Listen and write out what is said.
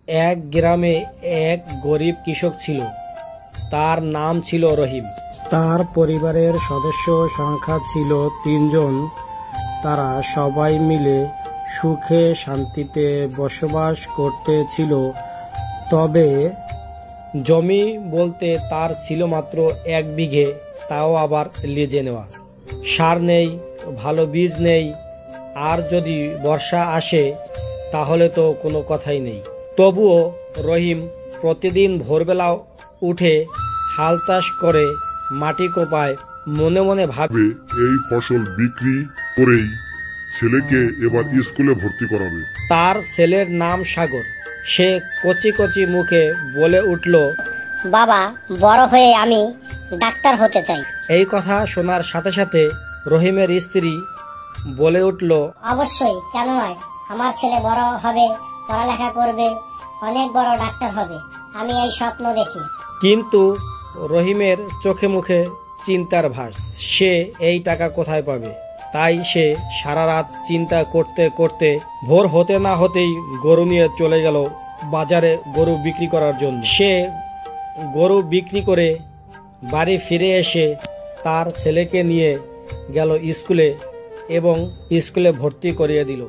এক গ্রামে এক গরিব কৃষক ছিল। তার নাম ছিল রহিম। তার পরিবারের সদস্য সংখ্যা ছিল ৩ জন। তারা সবাই মিলে সুখে শান্তিতে বসবাস করতেছিল। তবে জমি বলতে তার ছিল মাত্র ১ বিঘে, তাও আবার লিজে নেওয়া। সার নেই, ভালো বীজ নেই, আর যদি বর্ষা আসে তাহলে তো কোনো কথাই নেই। তবুও রহিম প্রতিদিন ভোরবেলা উঠে হাল চাষ করে মাটি কোপায়, মনে মনে ভাবে এই ফসল বিক্রি করেই ছেলেকে এবার স্কুলে ভর্তি করাবে। তার ছেলের নাম সাগর। সে কচি কচি মুখে বলে উঠল, বাবা, বড় হয়ে আমি ডাক্তার হতে চাই। এই কথা শোনার সাথে সাথে রহিমের স্ত্রী বলে উঠল, অবশ্যই, কেন নয়? আমার ছেলে বড় হবে, পড়ালেখা করবে, অনেক বড় ডাক্তার হবে, আমি এই স্বপ্ন দেখি। কিন্তু রহিমের চোখে মুখে চিন্তার ভাস। সে এই টাকা কোথায় পাবে? তাই সে সারা রাত চিন্তা করতে করতে ভোর হতে না হতেই গরু নিয়ে চলে গেল বাজারে গরু বিক্রি করার জন্য। সে গরু বিক্রি করে বাড়ি ফিরে এসে তার ছেলেকে নিয়ে গেল স্কুলে এবং স্কুলে ভর্তি করিয়ে দিল।